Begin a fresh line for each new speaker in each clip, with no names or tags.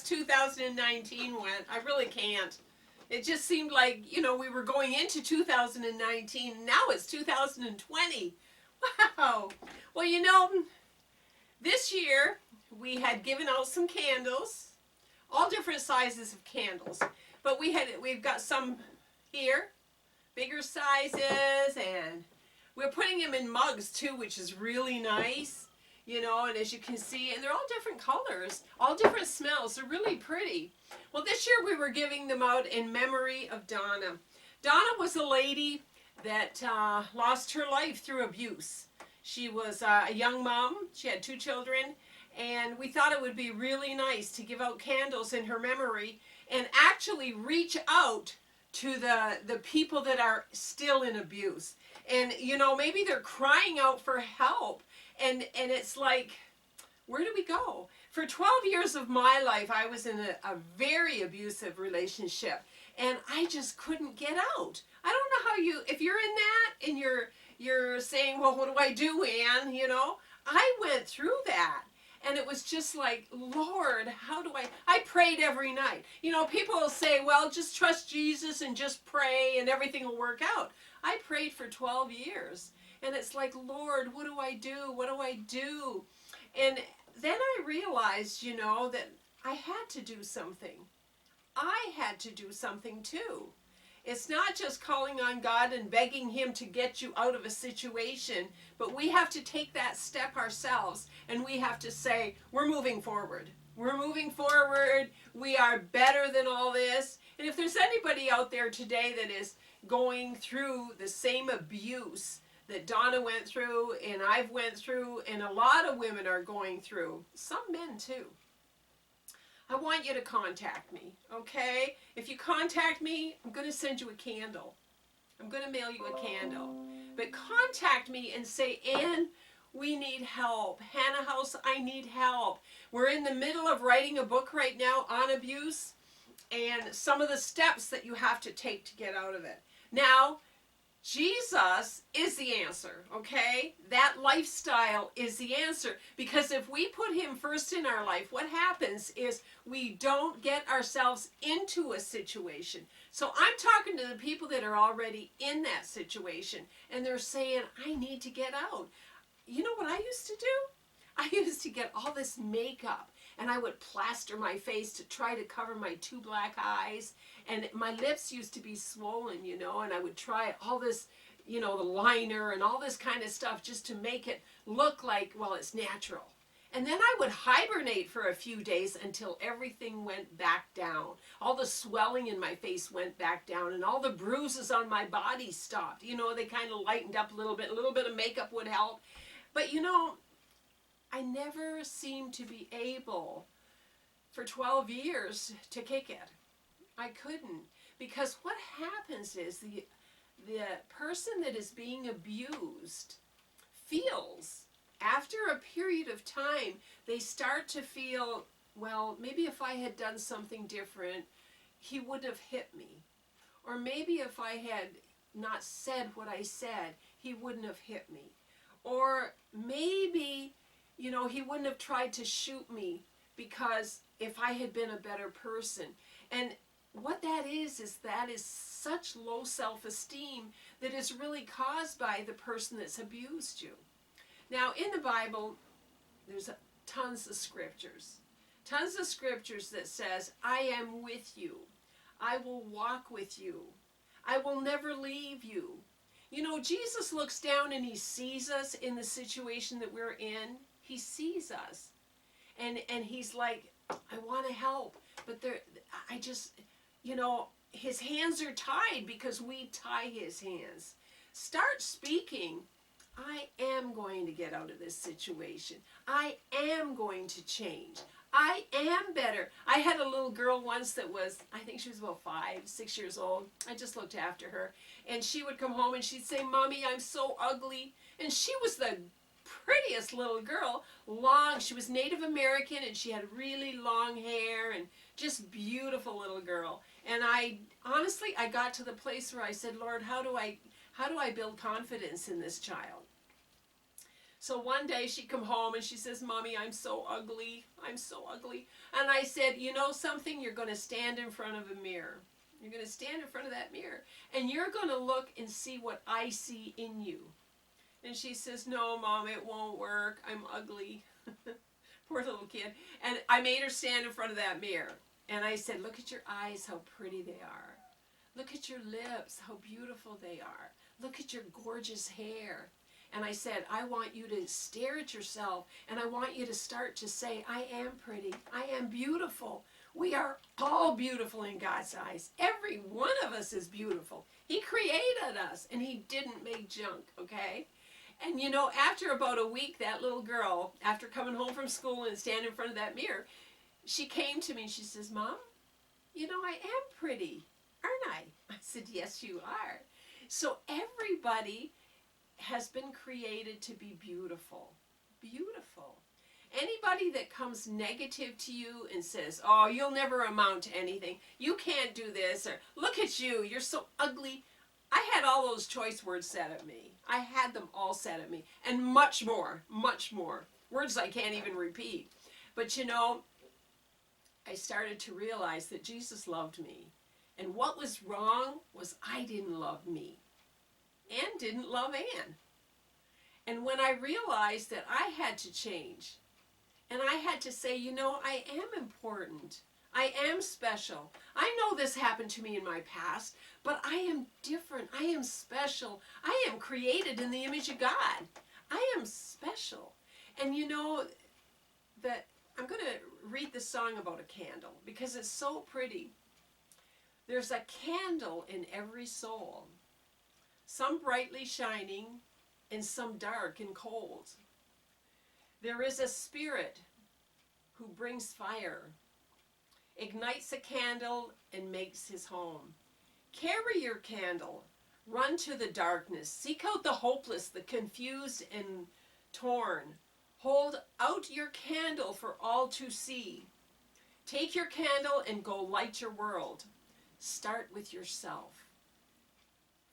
fast 2019 went. I really can't. It just seemed like, we were going into 2019. Now it's 2020. Wow. Well, this year we had given out some candles, all different sizes of candles. But we've got some here, bigger sizes, and we're putting them in mugs too, which is really nice. And as you can see, and they're all different colors, all different smells. They're really pretty. Well, this year we were giving them out in memory of Donna. Donna was a lady that lost her life through abuse. She was a young mom. She had 2 children, and we thought it would be really nice to give out candles in her memory and actually reach out to the people that are still in abuse. And, maybe they're crying out for help. And it's like, where do we go? For 12 years of my life, I was in a very abusive relationship, and I just couldn't get out. I don't know how if you're in that and you're saying, well, what do I do, Ann? I went through that. And it was just like, Lord, how do I prayed every night. People will say, well, just trust Jesus and just pray and everything will work out. I prayed for 12 years. And it's like, Lord, what do I do? What do I do? And then I realized, that I had to do something. I had to do something too. It's not just calling on God and begging Him to get you out of a situation, but we have to take that step ourselves, and we have to say, we're moving forward. We're moving forward. We are better than all this. And if there's anybody out there today that is going through the same abuse that Donna went through, and I've went through, and a lot of women are going through, some men too, I want you to contact me, okay? If you contact me, I'm going to send you a candle. I'm going to mail you a candle. But contact me and say, Ann, we need help. Hannah House, I need help. We're in the middle of writing a book right now on abuse and some of the steps that you have to take to get out of it. Now, Jesus is the answer, okay? That lifestyle is the answer. Because if we put Him first in our life, what happens is we don't get ourselves into a situation. So I'm talking to the people that are already in that situation, and they're saying, I need to get out. You know what I used to do? I used to get all this makeup, and I would plaster my face to try to cover my 2 black eyes. And my lips used to be swollen, and I would try all this, the liner and all this kind of stuff just to make it look like, well, it's natural. And then I would hibernate for a few days until everything went back down. All the swelling in my face went back down, and all the bruises on my body stopped. They kind of lightened up a little bit. A little bit of makeup would help. But, I never seemed to be able for 12 years to kick it. I couldn't, because what happens is the person that is being abused feels, after a period of time, they start to feel, well, maybe if I had done something different, he wouldn't have hit me. Or maybe if I had not said what I said, he wouldn't have hit me. Or maybe, he wouldn't have tried to shoot me because if I had been a better person. And what that is such low self-esteem that is really caused by the person that's abused you. Now, in the Bible, there's tons of scriptures. Tons of scriptures that says, I am with you. I will walk with you. I will never leave you. Jesus looks down and He sees us in the situation that we're in. He sees us. And He's like, I want to help. But His hands are tied because we tie His hands. Start speaking. I am going to get out of this situation. I am going to change. I am better. I had a little girl once that was, I think she was about 5, 6 years old. I just looked after her. And she would come home and she'd say, Mommy, I'm so ugly. And she was the prettiest little girl. She was Native American, and she had really long hair, and just beautiful little girl. And I got to the place where I said, Lord, how do I build confidence in this child? So one day she come home and she says, Mommy, I'm so ugly. I'm so ugly. And I said, you know something? You're going to stand in front of a mirror. You're going to stand in front of that mirror. And you're going to look and see what I see in you. And she says, no, Mom, it won't work. I'm ugly. Poor little kid. And I made her stand in front of that mirror. And I said, look at your eyes, how pretty they are. Look at your lips, how beautiful they are. Look at your gorgeous hair. And I said, I want you to stare at yourself, and I want you to start to say, I am pretty. I am beautiful. We are all beautiful in God's eyes. Every one of us is beautiful. He created us, and he didn't make junk, okay? And you know, after about a week, that little girl, after coming home from school and standing in front of that mirror, she came to me and she says, Mom, you know, I am pretty, aren't I? I said, yes, you are. So everybody has been created to be beautiful. Beautiful. Anybody that comes negative to you and says, oh, you'll never amount to anything, you can't do this, or look at you, you're so ugly. I had all those choice words said at me. I had them all said at me, and much more, words I can't even repeat. But you know, I started to realize that Jesus loved me. And what was wrong was I didn't love me. Ann didn't love Ann. And when I realized that I had to change, and I had to say, you know, I am important. I am special. I know this happened to me in my past, but I am different. I am special. I am created in the image of God. I am special. And you know, that I'm going to read this song about a candle because it's so pretty. There's a candle in every soul, some brightly shining and some dark and cold. There is a spirit who brings fire, ignites a candle and makes his home. Carry your candle, run to the darkness, seek out the hopeless, the confused and torn. Hold out your candle for all to see. Take your candle and go light your world. Start with yourself.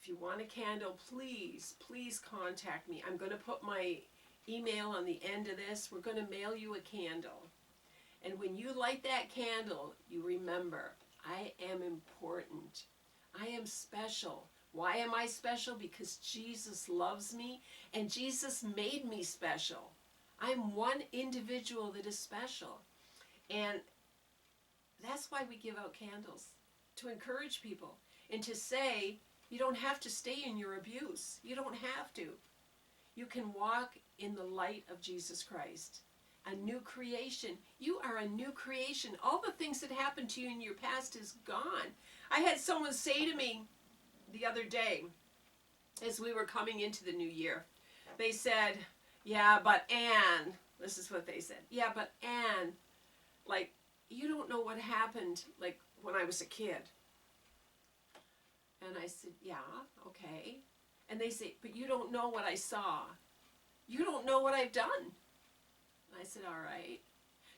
If you want a candle, please, please contact me. I'm going to put my email on the end of this. We're going to mail you a candle. And when you light that candle, you remember, I am important. I am special. Why am I special? Because Jesus loves me and Jesus made me special. I'm one individual that is special. And that's why we give out candles, to encourage people and to say, you don't have to stay in your abuse. You don't have to. You can walk in the light of Jesus Christ. A new creation. You are a new creation. All the things that happened to you in your past is gone. I had someone say to me the other day, as we were coming into the new year, they said, yeah, but Ann, this is what they said. Yeah, but Ann, like, you don't know what happened, like, when I was a kid. And I said, yeah, okay. And they say, but you don't know what I saw. You don't know what I've done. And I said, all right.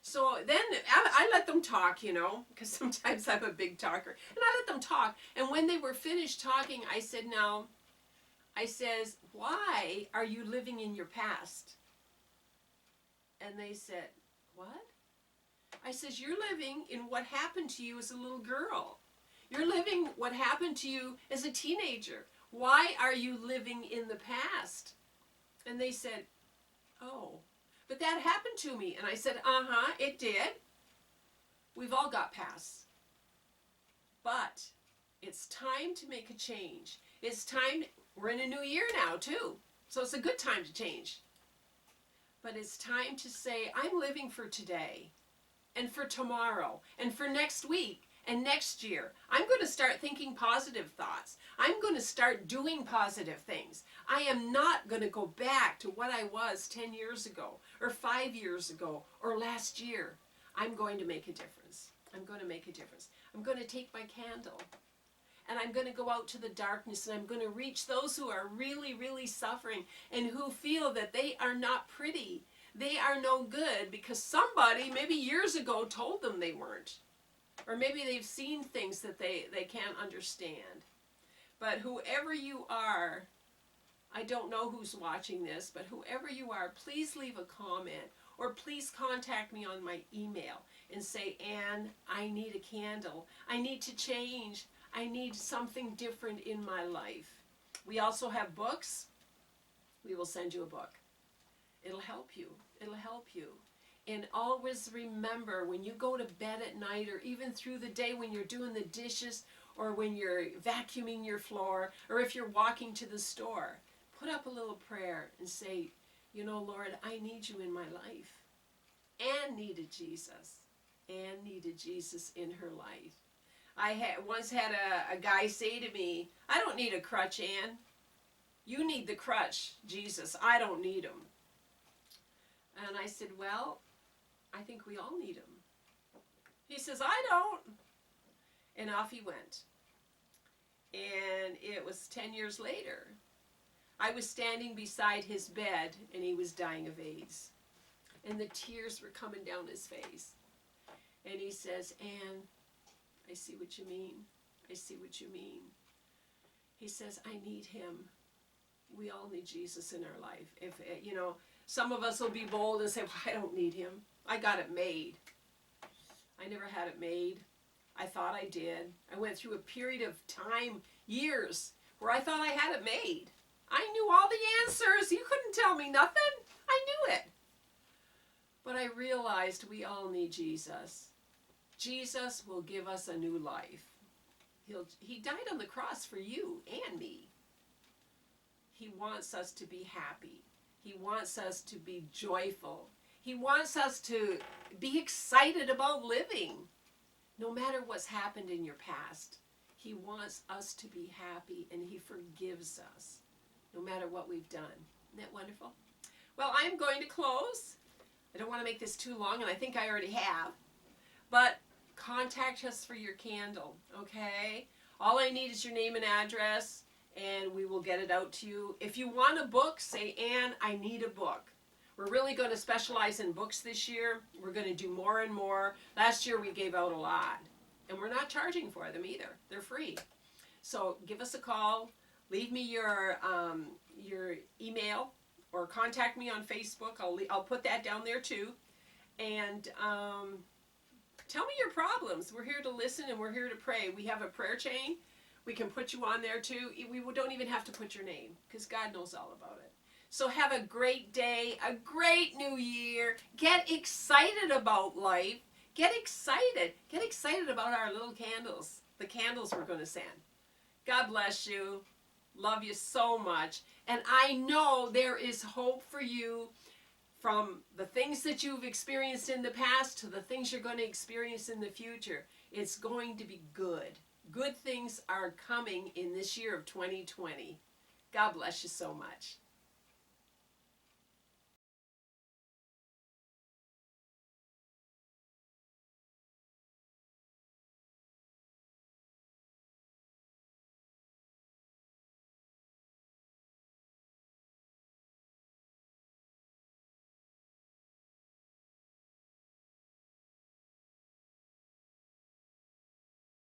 So then I let them talk, you know, because sometimes I'm a big talker. And I let them talk. And when they were finished talking, I said, now, I says, why are you living in your past? And they said, what? I says, you're living in what happened to you as a little girl. You're living what happened to you as a teenager. Why are you living in the past? And they said, oh, but that happened to me. And I said, uh-huh, it did. We've all got pasts. But it's time to make a change. It's time, we're in a new year now too. So it's a good time to change. But it's time to say, I'm living for today and for tomorrow and for next week and next year. I'm going to start thinking positive thoughts. I'm going to start doing positive things. I am not going to go back to what I was 10 years ago or 5 years ago or last year. I'm going to make a difference. I'm going to make a difference. I'm going to take my candle and I'm going to go out to the darkness and I'm going to reach those who are really, really suffering and who feel that they are not pretty. They are no good because somebody maybe years ago told them they weren't. Or maybe they've seen things that they can't understand. But whoever you are, I don't know who's watching this, but whoever you are, please leave a comment or please contact me on my email and say, Ann, I need a candle. I need to change. I need something different in my life. We also have books. We will send you a book. It'll help you. It'll help you. And always remember, when you go to bed at night or even through the day when you're doing the dishes or when you're vacuuming your floor or if you're walking to the store, put up a little prayer and say, you know, Lord, I need you in my life. Ann needed Jesus. Ann needed Jesus in her life. I once had a guy say to me, I don't need a crutch, Ann. You need the crutch, Jesus. I don't need him. And I said, well, I think we all need him. He says, I don't. And off he went. And it was 10 years later. I was standing beside his bed and he was dying of AIDS. And the tears were coming down his face. And he says, Ann, I see what you mean. I see what you mean. He says, I need him. We all need Jesus in our life. If you know, some of us will be bold and say, well, I don't need him. I got it made. I never had it made. I thought I did. I went through a period of time, years, where I thought I had it made. I knew all the answers. You couldn't tell me nothing. I knew it. But I realized we all need Jesus. Jesus will give us a new life. He died on the cross for you and me. He wants us to be happy. He wants us to be joyful. He wants us to be excited about living. No matter what's happened in your past, he wants us to be happy and he forgives us no matter what we've done. Isn't that wonderful? Well, I'm going to close. I don't want to make this too long, and I think I already have. But contact us for your candle, okay? All I need is your name and address, and we will get it out to you. If you want a book, say, Ann, I need a book. We're really going to specialize in books this year. We're going to do more and more. Last year we gave out a lot, and we're not charging for them either. They're free. So give us a call. Leave me your email or contact me on Facebook. I'll put that down there too. And tell me your problems. We're here to listen and we're here to pray. We have a prayer chain. We can put you on there too. We don't even have to put your name because God knows all about it. So have a great day, a great new year. Get excited about life. Get excited. Get excited about our little candles, the candles we're going to send. God bless you. Love you so much. And I know there is hope for you from the things that you've experienced in the past to the things you're going to experience in the future. It's going to be good. Good things are coming in this year of 2020. God bless you so much.